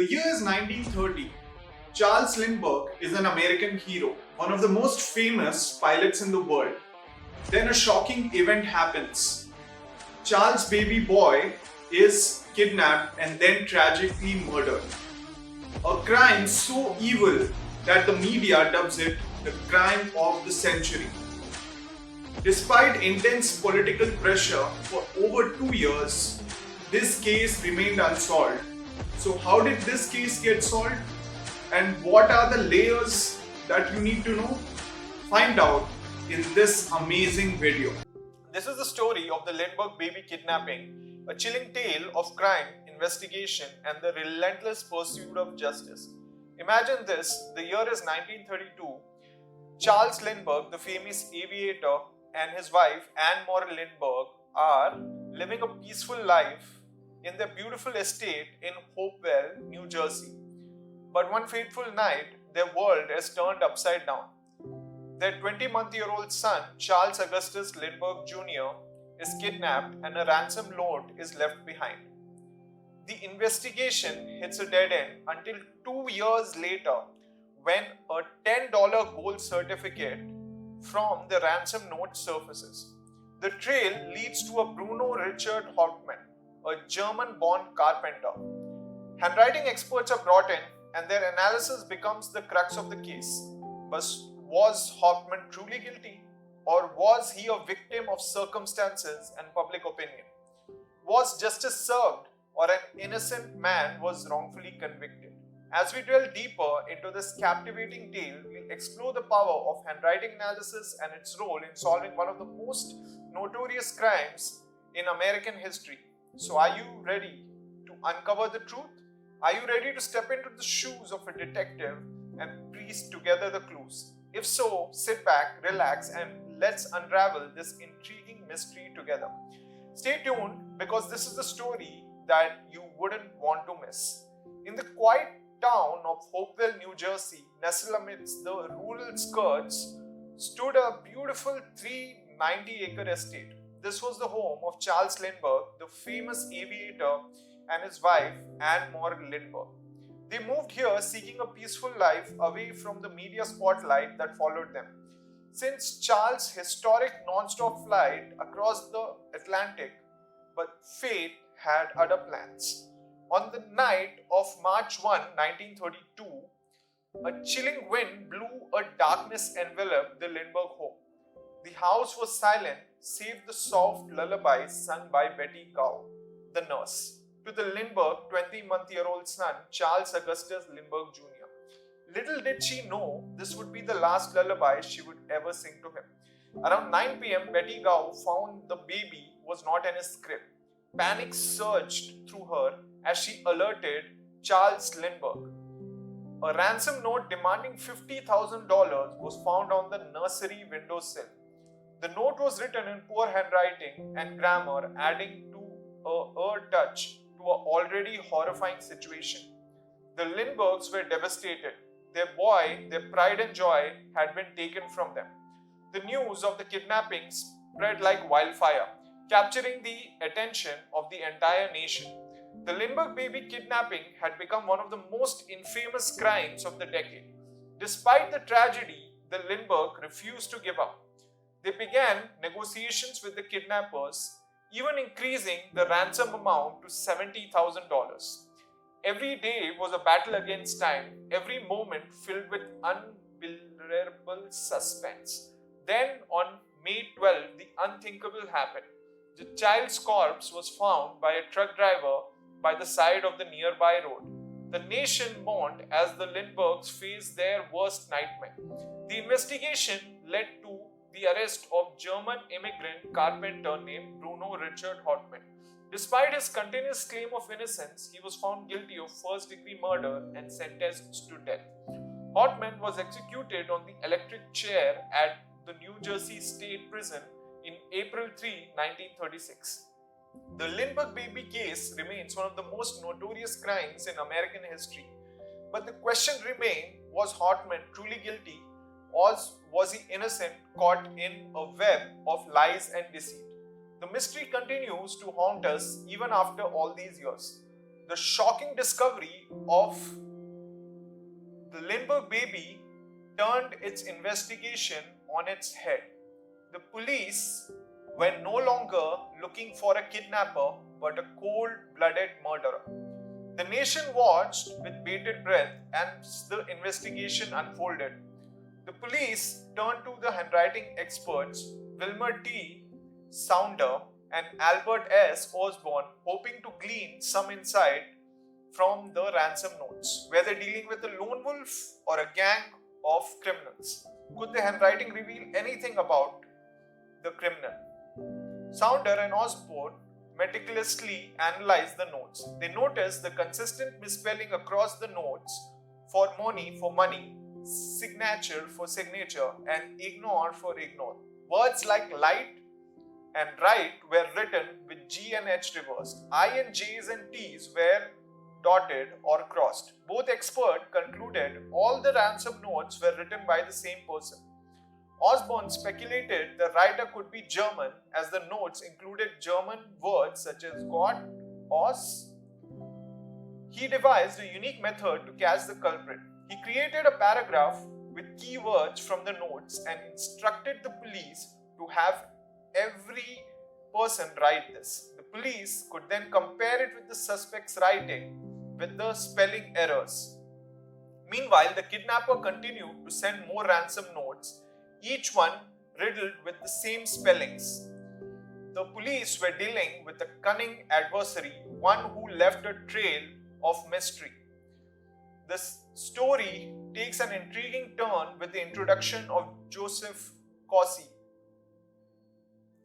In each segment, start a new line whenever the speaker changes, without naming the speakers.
The year is 1930. Charles Lindbergh is an American hero, one of the most famous pilots in the world. Then a shocking event happens. Charles' baby boy is kidnapped and then tragically murdered. A crime so evil that the media dubs it the crime of the century. Despite intense political pressure for over 2 years, this case remained unsolved. So how did this case get solved? And what are the layers that you need to know? Find out in this amazing video. This is the story of the Lindbergh Baby Kidnapping, a chilling tale of crime, investigation, and the relentless pursuit of justice. Imagine this, the year is 1932. Charles Lindbergh, the famous aviator, and his wife Anne Lindbergh are living a peaceful life in their beautiful estate in Hopewell, New Jersey. But one fateful night, their world is turned upside down. Their 20-month-old son, Charles Augustus Lindbergh Jr., is kidnapped and a ransom note is left behind. The investigation hits a dead end until 2 years later when a $10 gold certificate from the ransom note surfaces. The trail leads to a Bruno Richard Hauptmann, a German-born carpenter. Handwriting experts are brought in and their analysis becomes the crux of the case. But was Hauptmann truly guilty? Or was he a victim of circumstances and public opinion? Was justice served or an innocent man was wrongfully convicted? As we delve deeper into this captivating tale, we'll explore the power of handwriting analysis and its role in solving one of the most notorious crimes in American history. So are you ready to uncover the truth? Are you ready to step into the shoes of a detective and piece together the clues? If so, sit back, relax, and let's unravel this intriguing mystery together. Stay tuned because this is the story that you wouldn't want to miss. In the quiet town of Hopewell, New Jersey, nestled amidst the rural skirts, stood a beautiful 390-acre estate. This was the home of Charles Lindbergh, the famous aviator, and his wife, Anne Lindbergh. They moved here seeking a peaceful life away from the media spotlight that followed them. Since Charles' historic non-stop flight across the Atlantic, but fate had other plans. On the night of March 1, 1932, a chilling wind blew a darkness enveloped the Lindbergh home. The house was silent, save the soft lullabies sung by Betty Cow, the nurse, to the Lindbergh 20-month-old son, Charles Augustus Lindbergh Jr. Little did she know this would be the last lullaby she would ever sing to him. Around 9 p.m., Betty Cow found the baby was not in his crib. Panic surged through her as she alerted Charles Lindbergh. A ransom note demanding $50,000 was found on the nursery windowsill. The note was written in poor handwriting and grammar, adding to a touch to an already horrifying situation. The Lindberghs were devastated. Their boy, their pride and joy, had been taken from them. The news of the kidnapping spread like wildfire, capturing the attention of the entire nation. The Lindbergh Baby Kidnapping had become one of the most infamous crimes of the decade. Despite the tragedy, the Lindbergh refused to give up. They began negotiations with the kidnappers, even increasing the ransom amount to $70,000. Every day was a battle against time, every moment filled with unbearable suspense. Then, on May 12, the unthinkable happened. The child's corpse was found by a truck driver by the side of the nearby road. The nation mourned as the Lindberghs faced their worst nightmare. The investigation led to the arrest of German immigrant carpenter named Bruno Richard Hauptmann. Despite his continuous claim of innocence, he was found guilty of first-degree murder and sentenced to death. Hauptmann was executed on the electric chair at the New Jersey State Prison in April 3, 1936. The Lindbergh baby case remains one of the most notorious crimes in American history. But the question remains, was Hauptmann truly guilty, or was he innocent, caught in a web of lies and deceit? The mystery continues to haunt us even after all these years. The shocking discovery of the Lindbergh baby turned its investigation on its head. The police were no longer looking for a kidnapper but a cold-blooded murderer. The nation watched with bated breath as the investigation unfolded. The police turned to the handwriting experts Wilmer T. Sounder and Albert S. Osborne, hoping to glean some insight from the ransom notes, whether dealing with a lone wolf or a gang of criminals. Could the handwriting reveal anything about the criminal? Sounder and Osborne meticulously analyzed the notes. They noticed the consistent misspelling across the notes: for money, signature for signature, and ignore for ignore. Words like light and right were written with G and H reversed. I and J's and T's were dotted or crossed. Both experts concluded all the ransom notes were written by the same person. Osborne speculated the writer could be German, as the notes included German words such as Gott, Os. He devised a unique method to catch the culprit. He created a paragraph with keywords from the notes and instructed the police to have every person write this. The police could then compare it with the suspect's writing with the spelling errors. Meanwhile, the kidnapper continued to send more ransom notes, each one riddled with the same spellings. The police were dealing with a cunning adversary, one who left a trail of mystery. This story takes an intriguing turn with the introduction of Joseph Cossey.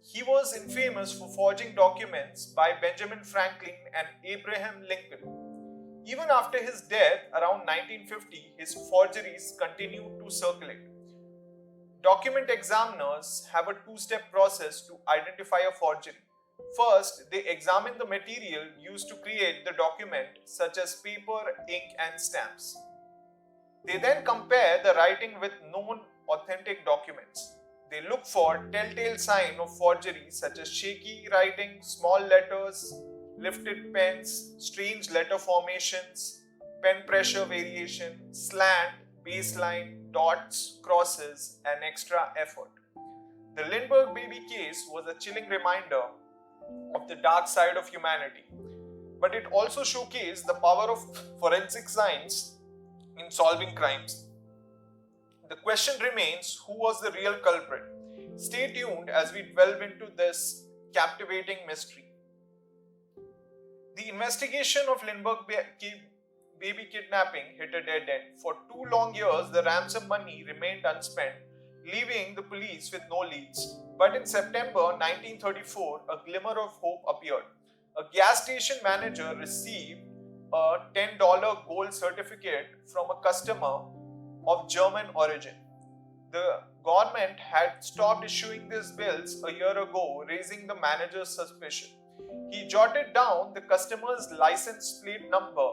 He was infamous for forging documents by Benjamin Franklin and Abraham Lincoln. Even after his death around 1950, his forgeries continued to circulate. Document examiners have a two-step process to identify a forgery. First, they examine the material used to create the document, such as paper, ink, and stamps. They then compare the writing with known authentic documents. They look for telltale signs of forgery such as shaky writing, small letters, lifted pens, strange letter formations, pen pressure variation, slant, baseline, dots, crosses, and extra effort. The Lindbergh baby case was a chilling reminder of the dark side of humanity, but it also showcased the power of forensic science in solving crimes. The question remains, who was the real culprit? Stay tuned as we delve into this captivating mystery. The investigation of Lindbergh baby kidnapping hit a dead end. For 2 long years, the ransom money remained unspent, leaving the police with no leads. But in September 1934, a glimmer of hope appeared. A gas station manager received a $10 gold certificate from a customer of German origin. The government had stopped issuing these bills a year ago, raising the manager's suspicion. He jotted down the customer's license plate number.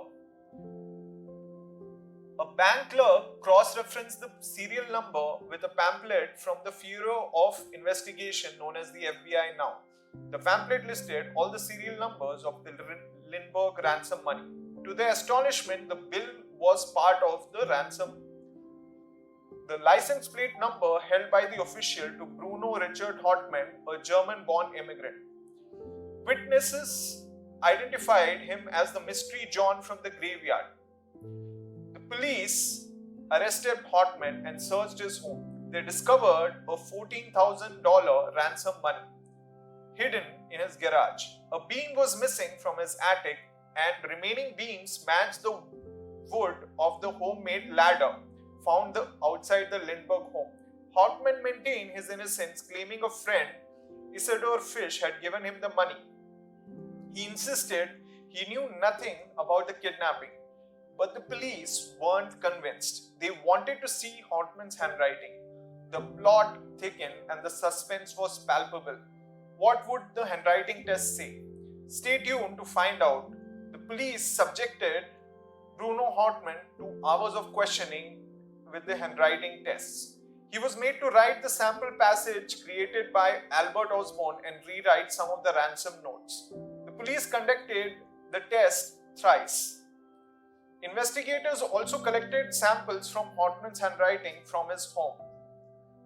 A bank clerk cross-referenced the serial number with a pamphlet from the Bureau of Investigation known as the FBI now. The pamphlet listed all the serial numbers of the Lindbergh ransom money. To their astonishment, the bill was part of the ransom. The license plate number held by the official to Bruno Richard Hartmann, a German-born immigrant. Witnesses identified him as the mystery John from the graveyard. The police arrested Hartmann and searched his home. They discovered a $14,000 ransom money hidden in his garage. A beam was missing from his attic, and remaining beams matched the wood of the homemade ladder found outside the Lindbergh home. Hartmann maintained his innocence, claiming a friend, Isidor Fish, had given him the money. He insisted he knew nothing about the kidnapping, but the police weren't convinced. They wanted to see Hartmann's handwriting. The plot thickened and the suspense was palpable. What would the handwriting test say? Stay tuned to find out. The police subjected Bruno Hartmann to hours of questioning with the handwriting tests. He was made to write the sample passage created by Albert Osborne and rewrite some of the ransom notes. The police conducted the test thrice. Investigators also collected samples from Hartman's handwriting from his home.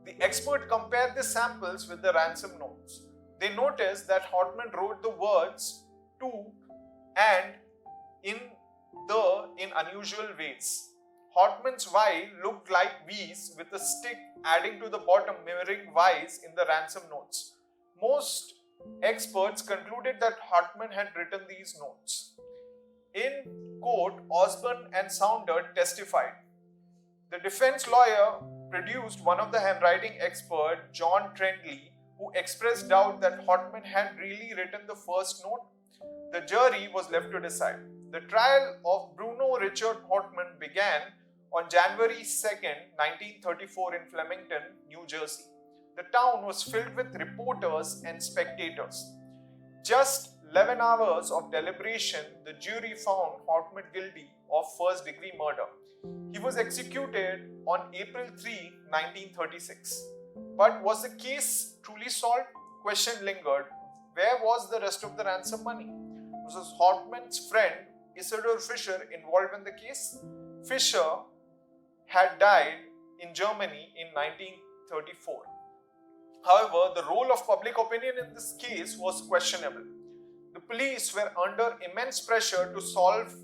The expert compared the samples with the ransom notes. They noticed that Hartman wrote the words to and in unusual ways. Hartman's Y looked like V's with a stick adding to the bottom mirroring Y's in the ransom notes. Most experts concluded that Hartman had written these notes. In court, Osborne and Sounder testified. The defense lawyer produced one of the handwriting expert, John Trendley, who expressed doubt that Hartman had really written the first note. The jury was left to decide. The trial of Bruno Richard Hartman began on January 2nd, 1934 in Flemington, New Jersey. The town was filled with reporters and spectators. Just 11 hours of deliberation, the jury found Hartman guilty of first-degree murder. He was executed on April 3, 1936. But was the case truly solved? Question lingered. Where was the rest of the ransom money? Was Hartman's friend Isidor Fischer involved in the case? Fischer had died in Germany in 1934. However, the role of public opinion in this case was questionable. The police were under immense pressure to solve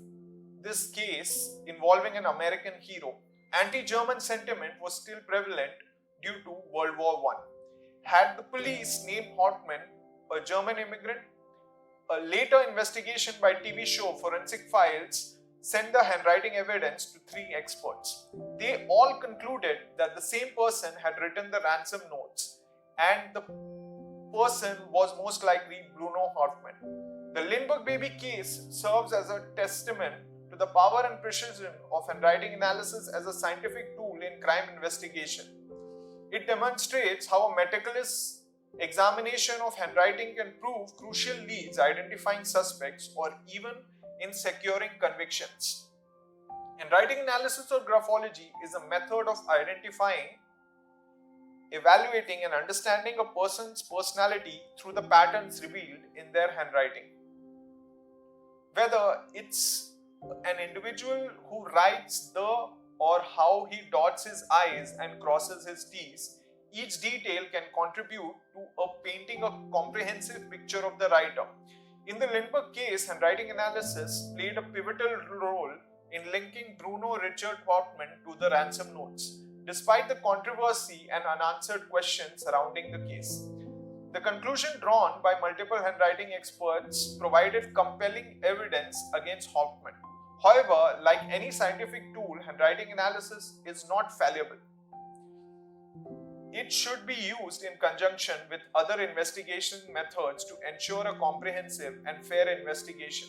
this case involving an American hero. Anti-German sentiment was still prevalent due to World War I. Had the police named Hartman a German immigrant? A later investigation by TV show Forensic Files sent the handwriting evidence to 3 experts. They all concluded that the same person had written the ransom notes and the person was most likely Bruno Hartman. The Lindbergh Baby case serves as a testament to the power and precision of handwriting analysis as a scientific tool in crime investigation. It demonstrates how a meticulous examination of handwriting can prove crucial leads identifying suspects or even in securing convictions. Handwriting analysis or graphology is a method of identifying, evaluating and understanding a person's personality through the patterns revealed in their handwriting. Whether it's an individual who writes the or how he dots his I's and crosses his T's, each detail can contribute to painting a comprehensive picture of the writer. In the Lindbergh case, handwriting analysis played a pivotal role in linking Bruno Richard Hartman to the ransom notes, despite the controversy and unanswered questions surrounding the case. The conclusion drawn by multiple handwriting experts provided compelling evidence against Hartman. However, like any scientific tool, handwriting analysis is not fallible. It should be used in conjunction with other investigation methods to ensure a comprehensive and fair investigation.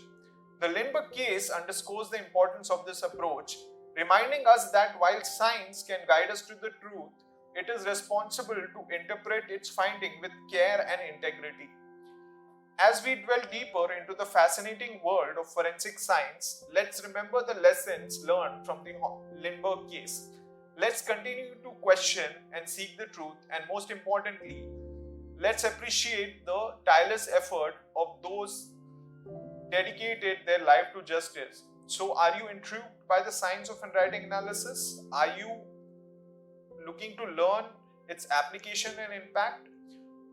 The Lindbergh case underscores the importance of this approach, reminding us that while science can guide us to the truth, it is responsible to interpret its finding with care and integrity. As we dwell deeper into the fascinating world of forensic science, let's remember the lessons learned from the Lindbergh case. Let's continue to question and seek the truth, and most importantly, let's appreciate the tireless effort of those dedicated their life to justice. So, are you intrigued by the science of handwriting analysis? Are you looking to learn its application and impact?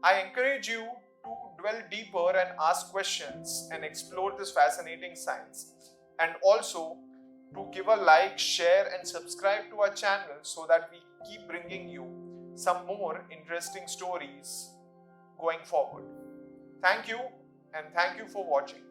I encourage you to dwell deeper and ask questions and explore this fascinating science. And also to give a like, share and subscribe to our channel so that we keep bringing you some more interesting stories going forward. Thank you and thank you for watching.